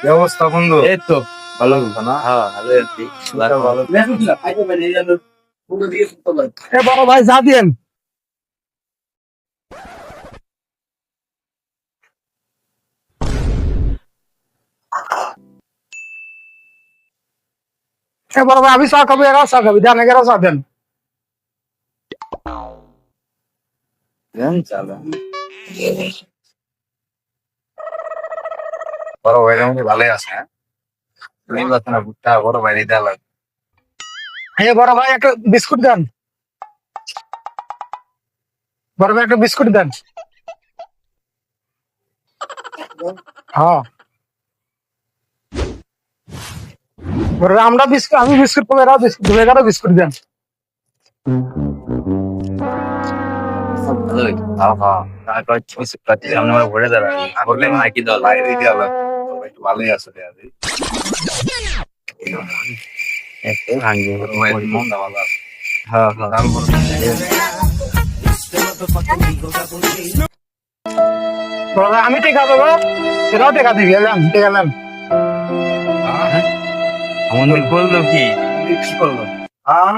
কি অবস্থা বন্ধু? এই তো ভালো না? হ্যাঁ ভালো আছি। ভালো। এ বড় ভাই যা দিয়েন। এ বড় ভাই আমি চা খাবো, এরাও চা খাবি, দেন এগারো চা দেন। দেন চালা। বড় ভাইরা মধ্যে ভালোই আছে, হ্যাঁ? নির্বাচনে ভুট্টা বড় ভাইরে দেওয়া লাগবে। হ্যাঁ বড় ভাই একটা বিস্কুট দেন। বড় ভাই একটা বিস্কুট দেন। হ্যাঁ বড় ভাই আমরা বিস্কুট, আমি বিস্কুট খাবো, এরাও বিস্কুট দেবো, এগারো বিস্কুট দেন। ভালোই। তারপর কিছু পাচ্ছি সামনে আমার ঘুরে দাঁড়ায় বললে না কি দল বাইরে দেওয়া লাগবে। সবাই একটু ভালোই আছে রে আজ। একটু ভাঙবে বড় ভাইয়ের মনটা ভালো আছে। হ্যাঁ হ্যাঁ দাম বড়। বড় ভাই আমি টেকা দেবো, এরাও টেকা দিবি, এলাম টেকা নেন। হ্যাঁ? আমাদের বললো কি কি করলো? হ্যাঁ?